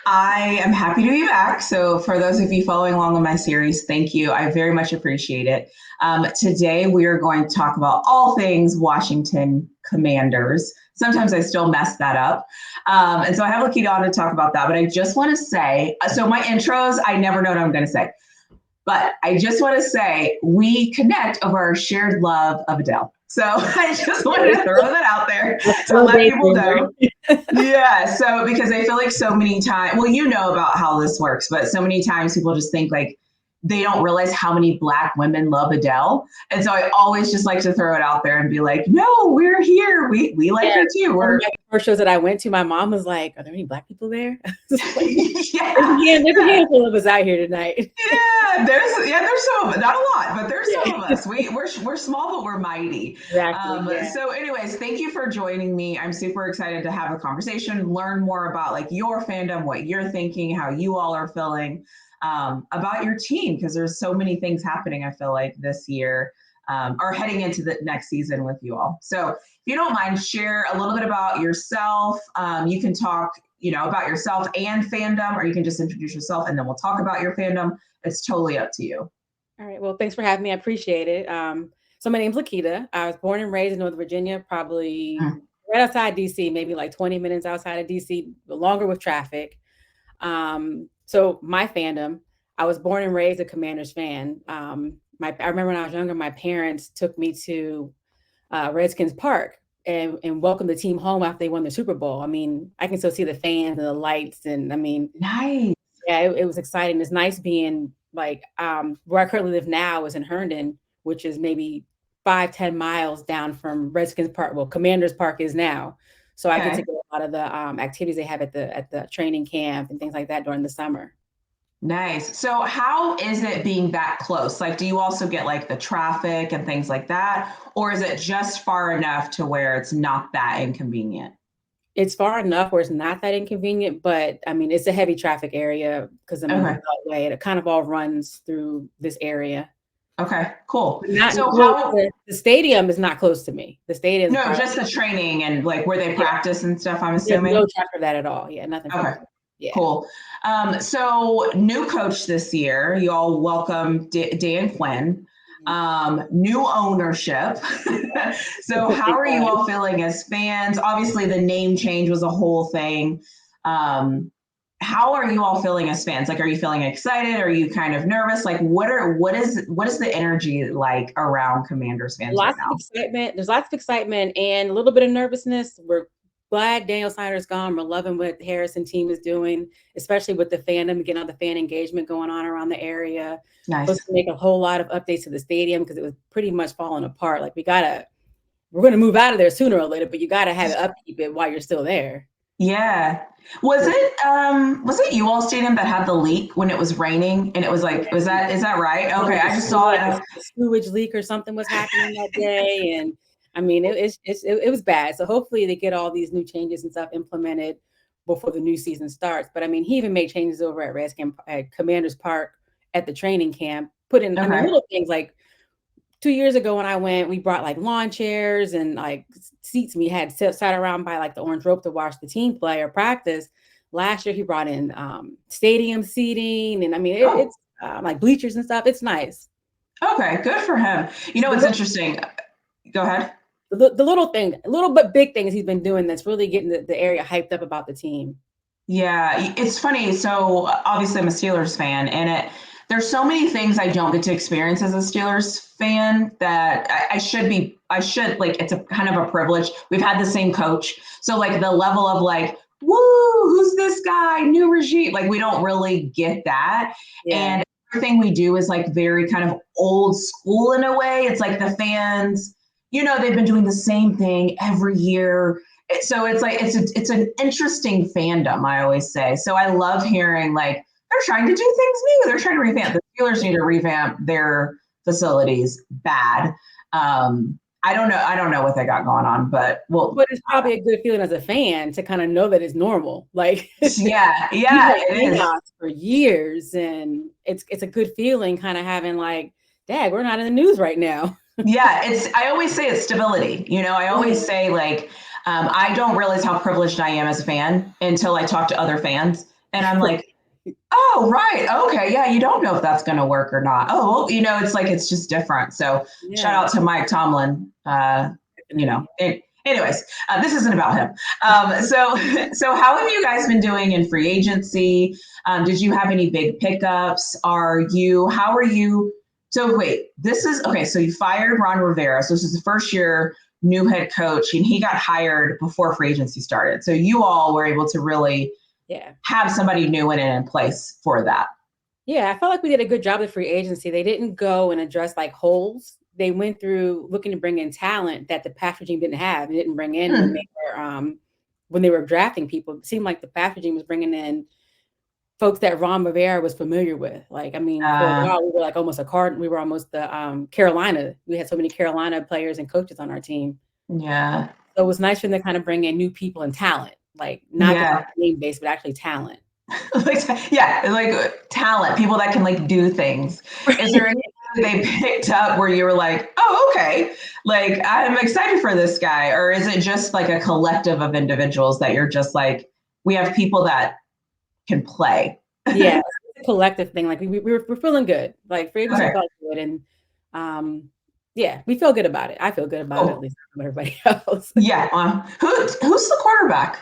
I am happy to be back. So, for those of you following along on my series, thank you. I very much appreciate it. Today, we are going to talk about all things Washington Commanders. Sometimes I still mess that up. And so I have Likitta on to talk about that. But I just want to say so, my intros, I never know what I'm going to say. But I just want to say we connect over our shared love of Adele. So I just wanted to throw that out there to Little let people daydreamer. know. Yeah, so because I feel like so many times, well, you know about how this works, but so many times people just think like they don't realize how many Black women love Adele. And so I always just like to throw it out there and be like, no, we're here. We like Yeah. her too. One of We're my first shows that I went to, my mom was like, "Are there any Black people there?" I was like, yeah, there's a yeah. handful of us out here tonight." There's some of us, not a lot, but there's some of Yeah, us. We're small, but we're mighty. exactly. Yeah. So, anyways, thank you for joining me. I'm super excited to have a conversation, learn more about like your fandom, what you're thinking, how you all are feeling about your team, because there's so many things happening. I feel like this year, or heading into the next season with you all. So, if you don't mind, share a little bit about yourself. You can talk, about yourself and fandom, or you can just introduce yourself and then we'll talk about your fandom. It's totally up to you. All right. Well, thanks for having me. I appreciate it. So my name's Likitta. I was born and raised in Northern Virginia, probably Mm. right outside DC, maybe like 20 minutes outside of DC, longer with traffic. So my fandom, I was born and raised a Commanders fan. I remember when I was younger, my parents took me to Redskins Park and welcomed the team home after they won the Super Bowl. I mean, I can still see the fans and the lights, and I mean, Nice. yeah, it was exciting. It's nice being like where I currently live now is in Herndon, which is maybe 5-10 miles down from Redskins Park. Well, Commanders Park is now, so I get to Okay. go a lot of the activities they have at the training camp and things like that during the summer. Nice. So, how is it being that close? Like, do you also get like the traffic and things like that? Or is it just far enough to where it's not that inconvenient? It's far enough where it's not that inconvenient, but I mean, it's a heavy traffic area because I mean the Okay. Beltway, it kind of all runs through this area. Okay. Cool. But not So, well, how, the stadium is not close to me. The stadium is no, probably just the training and like where they yeah. practice and stuff, I'm There's no assuming. track for that at all. Yeah, nothing for Okay. that. Yeah. Cool. So new coach this year, you all welcome Dan Quinn. Mhm. New ownership. So how Thank are you God. all feeling as fans? Obviously, the name change was a whole thing. Um, how are you all feeling as fans? Like, are you feeling excited? Are you kind of nervous? Like, what is the energy like around Commanders fans right Lots of now? excitement. There's lots of excitement and a little bit of nervousness. We're glad Daniel Snyder's gone. We're loving what the Harrison team is doing, especially with the fandom, getting all the fan engagement going on around the area. Supposed Nice. to make a whole lot of updates to the stadium because it was pretty much falling apart. Like we're gonna move out of there sooner or later, but you gotta have it upkeep it while you're still there. Yeah. Was it you all stadium that had the leak when it was raining and it was like is that right? Yeah, Okay, like I just saw it. a sewage leak or something was happening that day, and I mean, it was bad. So hopefully they get all these new changes and stuff implemented before the new season starts. But I mean, he even made changes over at Redskin at Commanders Park at the training camp. Put in, I mean, Okay. little things like 2 years ago when I went, we brought like lawn chairs and like seats. We had sat around by like the orange rope to watch the team play or practice. Last year, he brought in stadium seating, and I mean, Oh, it's like bleachers and stuff. It's nice. okay. Good for him. You know The, what's li- interesting? Go ahead. the little thing, little but big things he's been doing that's really getting the area hyped up about the team. Yeah, it's funny. So obviously I'm a Steelers fan, and there's so many things I don't get to experience as a Steelers fan that I should like it's a kind of a privilege. We've had the same coach. So like the level of like, woo, who's this guy? New regime. Like we don't really get that. Yeah. And everything we do is like very kind of old school in a way. It's like the fans, they've been doing the same thing every year, so it's like it's an interesting fandom, I always say. So I love hearing like they're trying to do things new. They're trying to revamp. The Steelers need to revamp their facilities bad. I don't know what they got going on, but well, But it's probably a good feeling as a fan to kind of know that it's normal. Like yeah, we've yeah, had it is. chaos for years, and it's a good feeling kind of having like, Dad, we're not in the news right now. Yeah, I always say it's stability. I always say like I don't realize how privileged I am as a fan until I talk to other fans. And I'm like, oh, right. Okay. Yeah. You don't know if that's going to work or not. Oh, well, it's like, it's just different. So shout Yeah, out to Mike Tomlin. definitely. Anyways, this isn't about him. So how have you guys been doing in free agency? Did you have any big pickups? How are you? So wait, this is okay. So you fired Ron Rivera. So this is the first year new head coach, and he got hired before free agency started. So you all were able to really Yeah. have somebody new in place for that. Yeah, I felt like we did a good job with free agency. They didn't go and address like holes. They went through looking to bring in talent that the past regime didn't have. They didn't bring in when they were drafting people. It seemed like the past regime was bringing in folks that Ron Rivera was familiar with. Like, I mean, for a while we were like almost a card. We were almost the Carolina. We had so many Carolina players and coaches on our team. Yeah. So it was nice for them to kind of bring in new people and talent, like not just Yeah. name based, but actually talent. Yeah, like talent, people that can like do things. Is there anything they picked up where you were like, oh, okay, like I'm excited for this guy? Or is it just like a collective of individuals that you're just like, we have people that can play? Yeah, it's a collective thing. Like we're feeling good. Like free agency Okay, felt good, and yeah, we feel good about it. I feel good about it, at cool. least from everybody else. Yeah. Who's the quarterback?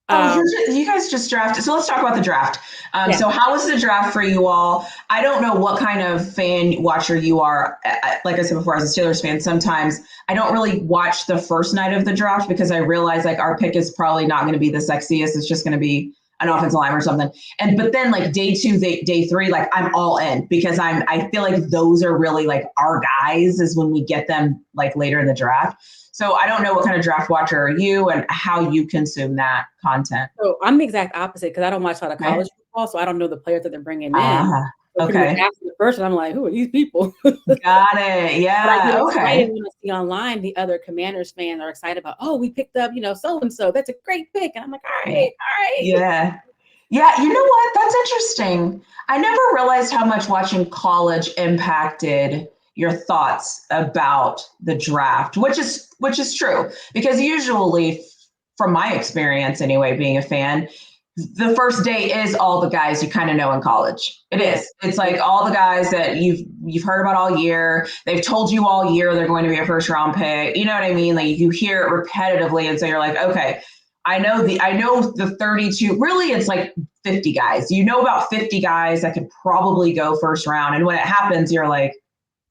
Oh, um, you guys just drafted. So let's talk about the draft. yeah, So how was the draft for you all? I don't know what kind of fan watcher you are. Like I said before, as a Steelers fan, sometimes I don't really watch the first night of the draft because I realize like our pick is probably not going to be the sexiest. It's just going to be an yeah, offensive line or something. But then like day two, day three, like I'm all in because I feel like those are really like our guys is when we get them like later in the draft. So I don't know what kind of draft watcher are you and how you consume that content. so I'm the exact opposite because I don't watch a lot of Okay. college football, so I don't know the players that they're bringing in. Ah, So pretty much okay. after the first one, I'm like, who are these people? Got it. But I Yeah. get excited Okay. when I see online the other Commanders fans are excited about, oh, we picked up, so and so. That's a great pick, and I'm like, all right, all right. Yeah. Yeah. You know what? That's interesting. I never realized how much watching college impacted your thoughts about the draft, which is true because usually from my experience anyway, being a fan, the first day is all the guys you kind of know in college. It Yeah, is. It's like yeah, all the guys that you've heard about all year. They've told you all year they're going to be a first round pick. You know what I mean? Like you hear it repetitively, and so you're like, okay, I know the 32. Really, it's like 50 guys. You know about 50 guys that could probably go first round, and when it happens, you're like,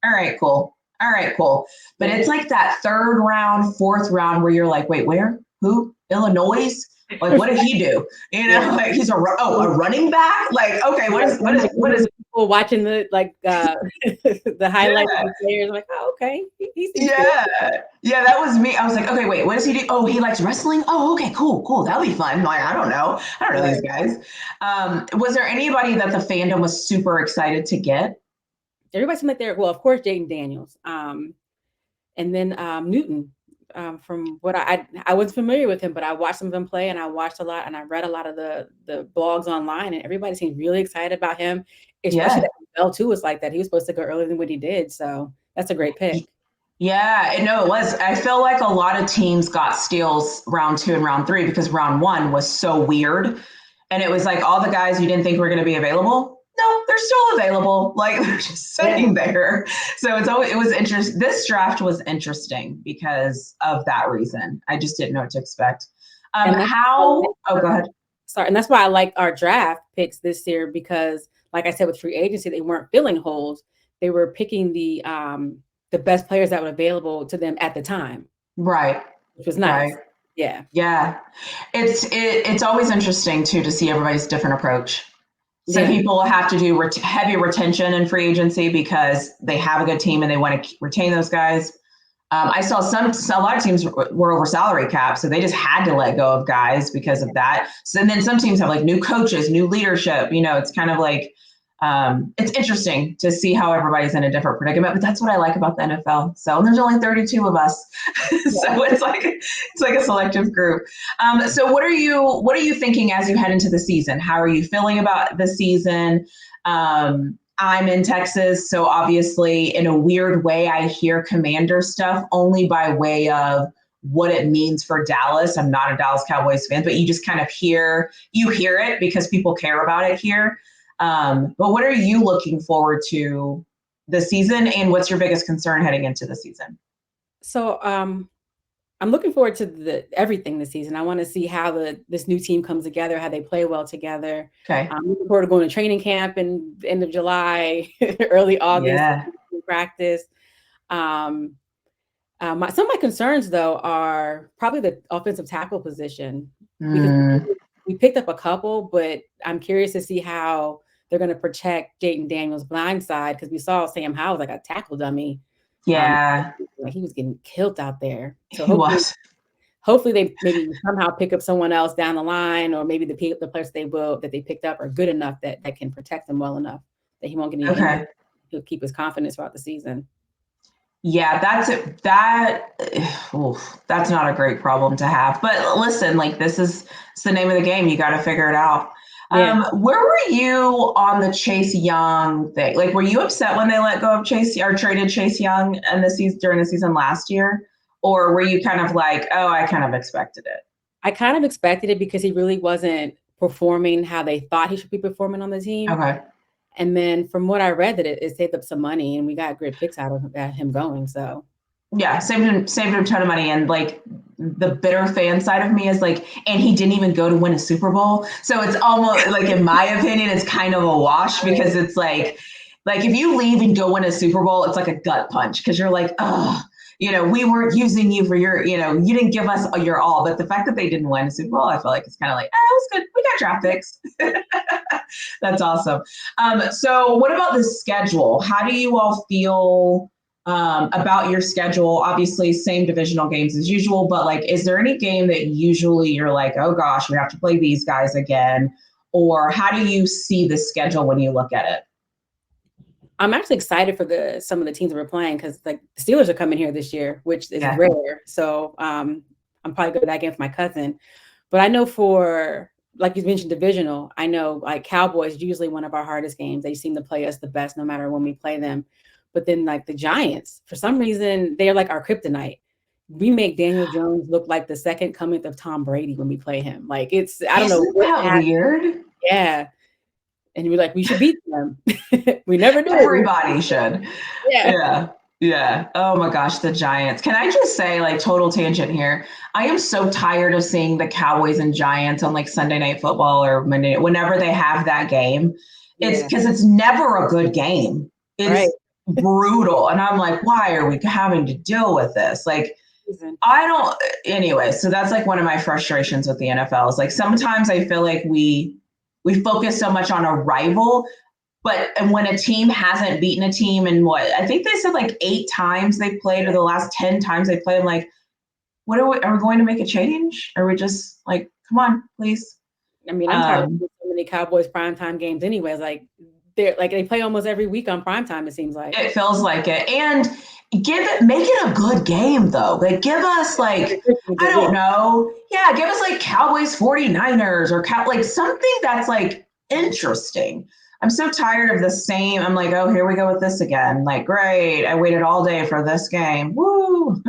all right, cool. All right, cool. But yeah. it's like that third round, fourth round where you're like, wait, where? Who? Illinois? Like, what did he do? Yeah. Like he's a running back. Like, okay, Yeah, I'm what like is? the people watching the the highlights of Yeah, the players. I'm like, oh, okay, he seems good. yeah, yeah. That was me. I was like, okay, wait, what does he do? Oh, he likes wrestling. Oh, okay, cool. That'll be fun. Like, I don't know these Right. guys. Was there anybody that the fandom was super excited to get? Everybody seemed like they're well, of course, Jaden Daniels, and then Newton. From what I wasn't familiar with him, but I watched some of him play, and I watched a lot, and I read a lot of the blogs online, and everybody seemed really excited about him. Especially Yeah. that Bell too was like that. He was supposed to go earlier than what he did, so that's a great pick. Yeah, no, it was. I feel like a lot of teams got steals round two and round three because round one was so weird. And it was like all the guys you didn't think were going to be available. No, they're still available. Like they're just Yeah, sitting there. So it was interesting. This draft was interesting because of that reason. I just didn't know what to expect. and that's Oh, go ahead. sorry, and that's why I like our draft picks this year because, like I said, with free agency, they weren't filling holes; they were picking the best players that were available to them at the time, Right. which was Right. nice. Yeah, Yeah. It's always interesting too to see everybody's different approach. Some yeah, people have to do heavy retention in free agency because they have a good team and they want to retain those guys. I saw a lot of teams were over salary cap, so they just had to let go of guys because of that. So and then some teams have like new coaches, new leadership. It's kind of like it's interesting to see how everybody's in a different predicament. But that's what I like about the NFL. So and there's only 32 of us, yeah. so it's like a selective group. So what are you thinking as you head into the season? How are you feeling about the season? I'm in Texas, so obviously, in a weird way, I hear Commander stuff only by way of what it means for Dallas. I'm not a Dallas Cowboys fan, but you just kind of hear it because people care about it here. But what are you looking forward to this season, and what's your biggest concern heading into the season? So I'm looking forward to everything this season. I want to see how this new team comes together, how they play well together. Okay. I'm looking forward to going to training camp in the end of July, early August, practice. Some of my concerns, though, are probably the offensive tackle position. Because we picked up a couple, but I'm curious to see how they're going to protect Jayden Daniels' blind side, because we saw Sam Howell like a tackle dummy. Yeah. Like he was getting killed out there. So hopefully they maybe somehow pick up someone else down the line, or maybe the players that they picked up are good enough that can protect him well enough that he won't get any injury. He'll keep his confidence throughout the season. Yeah, that's not a great problem to have. But listen, like it's the name of the game. You got to figure it out. Yeah. Where were you on the Chase Young thing? Like, were you upset when they let go of Chase or traded Chase Young in the season during the season last year? Or were you kind of like, oh, I kind of expected it? I kind of expected it because he really wasn't performing how they thought he should be performing on the team. Okay. And then from what I read, that it saved up some money, and we got great picks out of him going. So yeah, saved him a ton of money. And like the bitter fan side of me is like, and he didn't even go to win a Super Bowl. So it's almost like, in my opinion, it's kind of a wash, because it's like if you leave and go win a Super Bowl, it's like a gut punch, because you're like, oh, we weren't using you for your, you didn't give us your all. But the fact that they didn't win a Super Bowl, I feel like it's kind of like, it was good. We got draft picks. That's awesome. So what about the schedule? How do you all feel about your schedule? Obviously, same divisional games as usual, but like, is there any game that usually you're like, oh gosh, we have to play these guys again? Or how do you see the schedule when you look at it? I'm actually excited for some of the teams that we're playing, because like the Steelers are coming here this year, which is rare. So I'm probably going to that game with my cousin. But I know for, like you mentioned, divisional, I know like Cowboys, usually one of our hardest games. They seem to play us the best no matter when we play them. But then like the Giants, for some reason, they're like our kryptonite. We make Daniel Jones look like the second coming of Tom Brady when we play him. Like I don't know. Isn't that weird? Yeah. And we're like, we should beat them. We never do. Everybody should. Yeah. Oh my gosh, the Giants. Can I just say, like, total tangent here, I am so tired of seeing the Cowboys and Giants on like Sunday Night Football or Monday, whenever they have that game. It's because it's never a good game. It's brutal. And I'm like, why are we having to deal with this? Like, anyway, so that's like one of my frustrations with the NFL is like, sometimes I feel like we focus so much on a rival, but when a team hasn't beaten a team in I think they said like 8 times they played, or the last 10 times they played, I'm like, are we going to make a change? Are we just like, come on, please? I mean, I'm tired of so many Cowboys primetime games anyways. Like they play almost every week on primetime, it seems like. It feels like it. And make it a good game though. Like give us like, I don't know. Yeah, give us like Cowboys 49ers or like something that's like interesting. I'm so tired of the same. I'm like, oh, here we go with this again. Like, great. I waited all day for this game. Woo.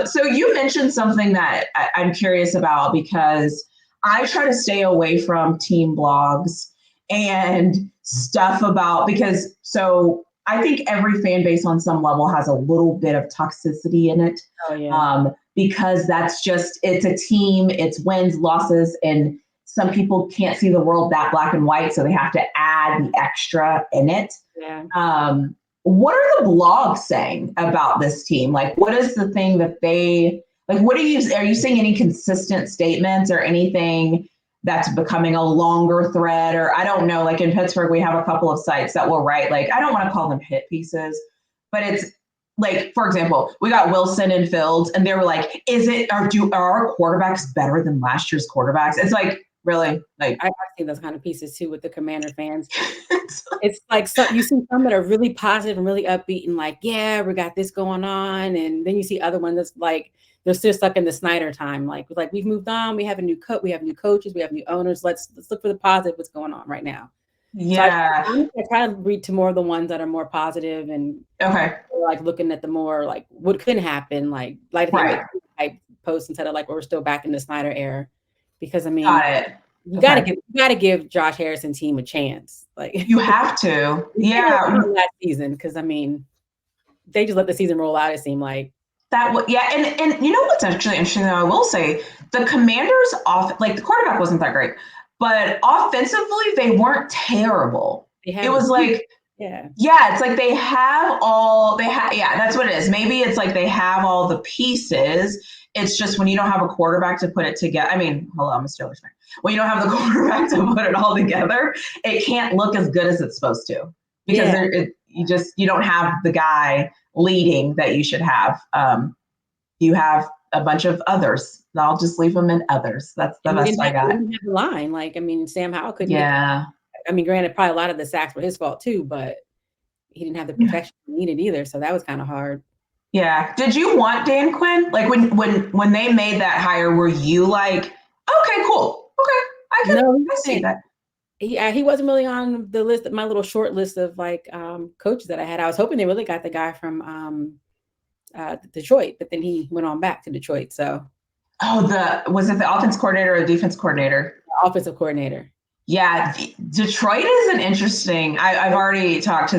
So you mentioned something that I'm curious about, because I try to stay away from team blogs and stuff so I think every fan base on some level has a little bit of toxicity in it. Oh, yeah. Because it's a team, it's wins, losses, and some people can't see the world that black and white, so they have to add the extra in it. Yeah. What are the blogs saying about this team? Like, what is the thing that are you seeing any consistent statements or anything that's becoming a longer thread? Or I don't know, like in Pittsburgh, we have a couple of sites that will write, like, I don't want to call them hit pieces, but it's like, for example, we got Wilson and Fields, and they were like, are our quarterbacks better than last year's quarterbacks? It's like, really? Like, I've seen those kind of pieces too with the Commander fans. It's like, so you see some that are really positive and really upbeat and like, yeah, we got this going on. And then you see other ones that's like, they're still stuck in the Snyder time. Like we've moved on. We have a new we have new coaches. We have new owners. Let's look for the positive. What's going on right now? So I Yeah. honestly, I try to read to more of the ones that are more positive and Okay. like looking at the more like what could happen, like light the Right. MVP type posts instead of like we're still back in the Snyder era. Because I Got mean, it. you gotta Okay. give you gotta give Josh Harrison team a chance. Like You have to. we can't really Yeah. count last season because I mean they just let the season roll out, it seemed like. That would, yeah, and you know what's actually interesting though, I will say the Commanders off like the quarterback wasn't that great, but offensively they weren't terrible. They It have the was piece. like, Yeah. yeah, it's like yeah, that's what it is. Maybe it's like they have all the pieces. It's just when you don't have a quarterback to put it together. I mean, hello, I'm a Steelers fan. When you don't have the quarterback to put it all together, it can't look as good as it's supposed to because Yeah. you don't have the guy leading that you should have. You have a bunch of others. I'll just leave them in others. That's the And we best didn't I have we got. didn't have the line. Like, I mean, Sam Howell couldn't get Yeah. I mean, granted, probably a lot of the sacks were his fault too, but he didn't have the protection he needed either. So that was kind of hard. Yeah. Did you want Dan Quinn? Like when they made that hire, were you like, okay, cool, okay, No, I see that. he wasn't really on the list, my little short list of like coaches that I had. I was hoping they really got the guy from Detroit, but then he went on back to Detroit. So Oh, the was it the offense coordinator or the defense coordinator? offensive coordinator. Yeah, Detroit is an interesting. I've already talked to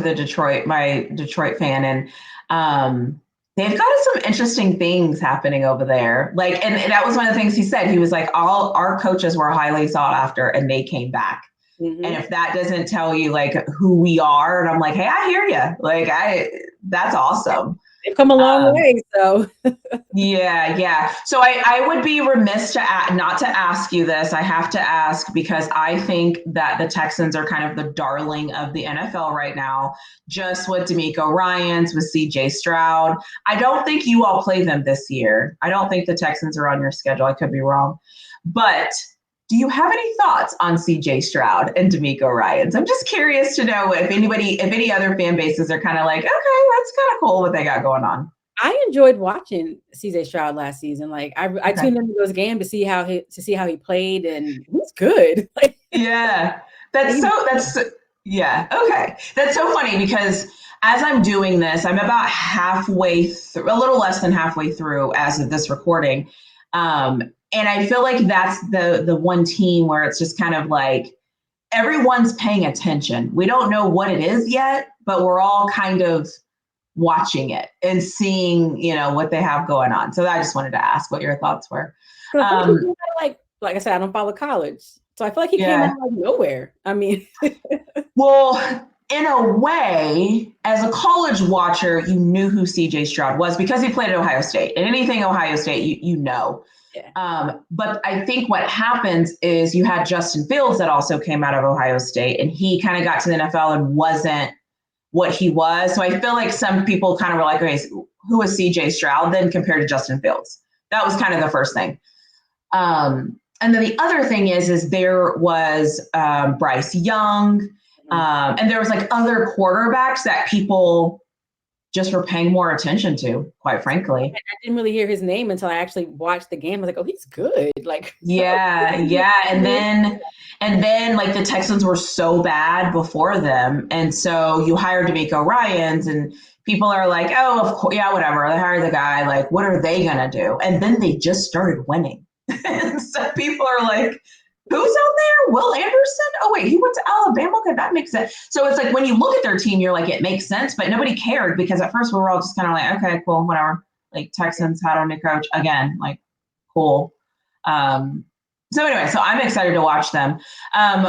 my Detroit fan, and they've got some interesting things happening over there. Like, and that was one of the things he said. He was like, all our coaches were highly sought after, and they came back. And Mm-hmm. if that doesn't tell you like who we are, and I'm like, hey, I hear you. Like, that's awesome. They've come a long Um, way. So yeah, yeah. So I would be remiss not to ask you this. I have to ask because I think that the Texans are kind of the darling of the NFL right now, just with D'Amico Ryans, with CJ Stroud. I don't think you all play them this year. I don't think the Texans are on your schedule. I could be wrong. But do you have any thoughts on CJ Stroud and D'Amico Ryans? I'm just curious to know if any other fan bases are kind of like, okay, that's kind of cool what they got going on. I enjoyed watching CJ Stroud last season. Like I Okay. tuned into those games to see how he played, and he's good. Like Yeah. he's That's yeah. Okay. That's so funny because as I'm doing this, I'm about halfway through, a little less than halfway through as of this recording. And I feel like that's the one team where it's just kind of like everyone's paying attention. We don't know what it is yet, but we're all kind of watching it and seeing, what they have going on. So I just wanted to ask what your thoughts were. So I feel like he Um, came out of, like I said, I don't follow college. So I feel like he came out yeah. of like nowhere. I mean, Well, in a way, as a college watcher, you knew who CJ Stroud was because he played at Ohio State. And anything Ohio State, you know. yeah. But I think what happens is you had Justin Fields that also came out of Ohio State, and he kind of got to the NFL and wasn't what he was. So I feel like some people kind of were like, okay, who is CJ Stroud then compared to Justin Fields? That was kind of the first thing. And then the other thing is there was Bryce Young, and there was like other quarterbacks that people just were paying more attention to, quite frankly. I didn't really hear his name until I actually watched the game. I was like, oh, he's good. Like, Yeah, yeah, and then like the Texans were so bad before them, and so you hired D'Amico Ryans, and people are like, oh, of course, yeah, whatever. They hired the guy. Like, what are they gonna do? And then they just started winning, and so people are like, who's out there? Will Anderson? Oh wait, he went to Alabama. Okay, that makes sense. So it's like when you look at their team, you're like, it makes sense, but nobody cared because at first we were all just kind of like, okay, cool, whatever. Like Texans had a new coach again, like cool. So anyway, so I'm excited to watch them.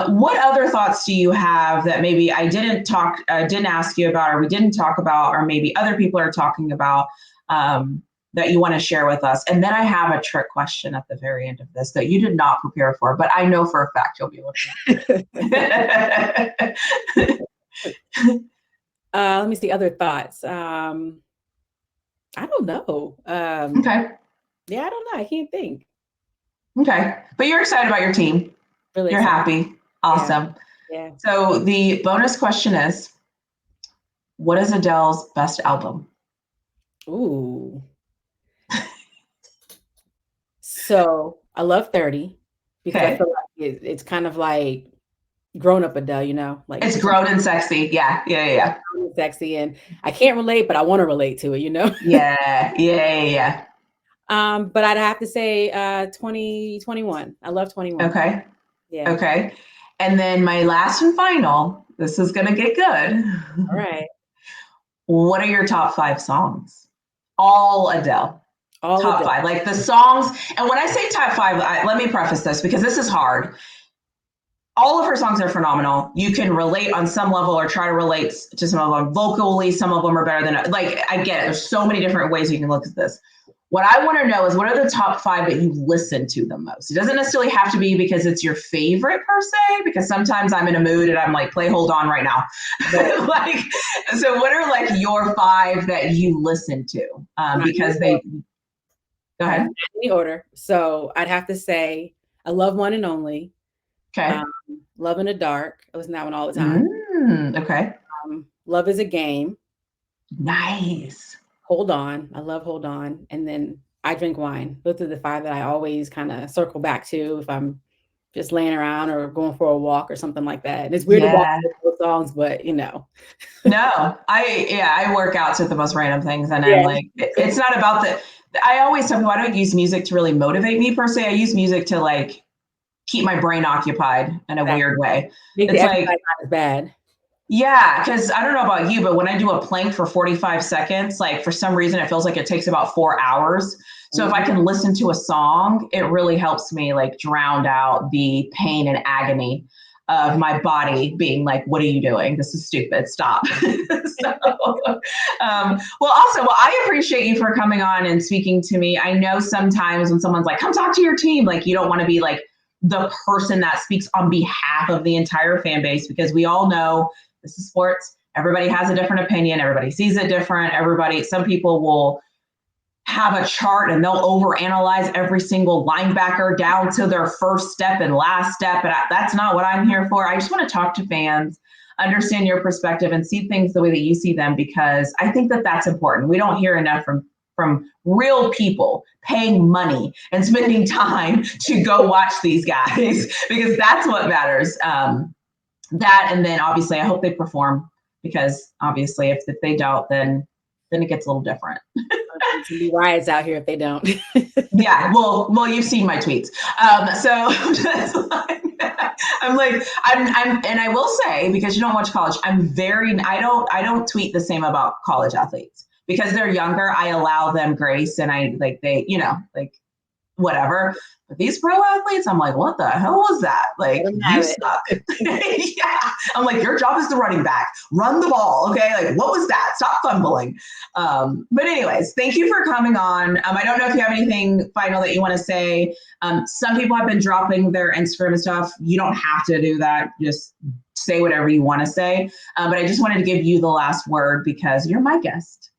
What other thoughts do you have that maybe didn't ask you about, or we didn't talk about, or maybe other people are talking about that you want to share with us? And then I have a trick question at the very end of this that you did not prepare for, but I know for a fact you'll be looking at. let me see other thoughts. I don't know. Okay. Yeah, I don't know. I can't think. Okay. But you're excited about your team. Really You're excited. happy. Awesome. Yeah. So the bonus question is, what is Adele's best album? Ooh. So I love 30 because I Okay. feel like it's kind of like grown up Adele, you know, like It's grown and sexy. Yeah, yeah, yeah. sexy, and I can't relate, but I want to relate to it, you know. Yeah, yeah, yeah. But I'd have to say 2021. I love 21. Okay, Yeah. okay. And then my last and final, this is gonna get good. All right. What are your top 5 songs? All Adele. All of Top that. 5, like the songs. And when I say top 5, let me preface this because this is hard. All of her songs are phenomenal. You can relate on some level or try to relate to some of them vocally. Some of them are better than, like, I get it. There's so many different ways you can look at this. What I want to know is what are the top 5 that you listen to the most? It doesn't necessarily have to be because it's your favorite per se, because sometimes I'm in a mood and I'm like, play Hold On right now. Like, so what are like your 5 that you listen to? Because they, go ahead. Any order. So I'd have to say I love One and Only. Okay. Love in the Dark. I listen to that one all the time. Okay. Love is a Game. Nice. Hold On. I love Hold On. And then I Drink Wine. Those are the 5 that I always kind of circle back to if I'm just laying around or going for a walk or something like that. And it's weird to walk with those songs, but you know. No, I work out to the most random things, and I'm like, it's not about the. I always tell people I don't use music to really motivate me per se. I use music to like keep my brain occupied in a weird way. Make it's the like not as bad. Yeah, because I don't know about you, but when I do a plank for 45 seconds, like for some reason it feels like it takes about 4 hours. So if I can listen to a song, it really helps me like drown out the pain and agony of my body being like, what are you doing? This is stupid. Stop. Well, I appreciate you for coming on and speaking to me. I know sometimes when someone's like, come talk to your team, like you don't want to be like the person that speaks on behalf of the entire fan base, because we all know this is sports. Everybody has a different opinion. Everybody sees it different. Some people will have a chart and they'll overanalyze every single linebacker down to their first step and last step. And that's not what I'm here for. I just want to talk to fans, understand your perspective, and see things the way that you see them, because I think that that's important. We don't hear enough from real people paying money and spending time to go watch these guys, because that's what matters. That, and then obviously I hope they perform, because obviously if they don't, then it gets a little different. There's gonna be riots out here if they don't. Yeah, well, you've seen my tweets. So I'm like, and I will say, because you don't watch college, I don't tweet the same about college athletes, because they're younger. I allow them grace, and they, like whatever. But these pro athletes, I'm like, what the hell was that? Like, you suck. Yeah. I'm like, your job is the running back. Run the ball, okay? Like, what was that? Stop fumbling. But anyways, thank you for coming on. I don't know if you have anything final that you want to say. Some people have been dropping their Instagram and stuff. You don't have to do that. Just say whatever you want to say. But I just wanted to give you the last word because you're my guest.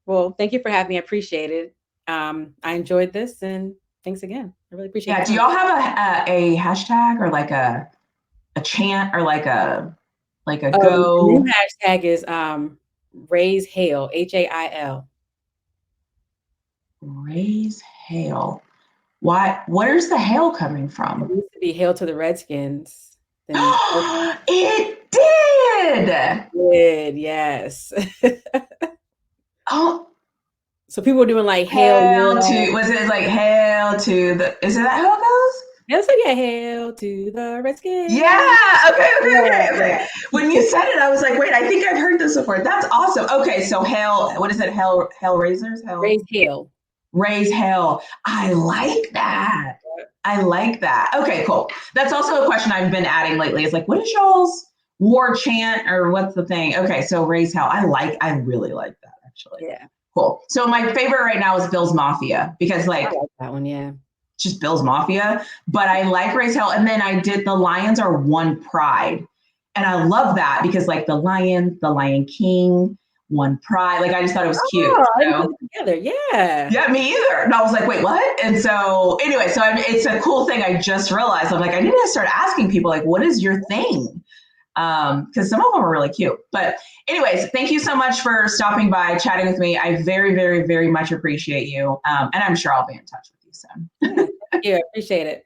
Well, thank you for having me. I appreciate it. I enjoyed this, and thanks again. I really appreciate it. Yeah. Do y'all have a hashtag or like a chant or like a go? The new hashtag is raise hail, HAIL. Raise hail. Why? Where's the hail coming from? It used to be hail to the Redskins. It did. It did, yes. Oh. So people were doing like hail to, was it like hail to the, is it that how it goes? Yes, so yeah, hail to the Redskins. Yeah, okay. When you said it, I was like, wait, I think I've heard this before. That's awesome. Okay, so hail, what is it? Hail raisers? Raise hail. Raise hail. I like that. Okay, cool. That's also a question I've been adding lately. It's like, what is y'all's war chant, or what's the thing? Okay, so raise hail. I really like that, actually. Yeah. Cool. So my favorite right now is Bill's Mafia, because like, I like that one, yeah. Just Bill's Mafia, but I like Raise Hell. And then I did the Lions Are One Pride. And I love that because like the Lion King, One Pride. Like I just thought it was cute. Together, yeah. Yeah, me either. And I was like, wait, what? And so anyway, it's a cool thing. I just realized, I'm like, I need to start asking people like, what is your thing? Because some of them are really cute. But anyways, thank you so much for stopping by, chatting with me. I very, very, very much appreciate you. And I'm sure I'll be in touch with you soon. Yeah, I appreciate it.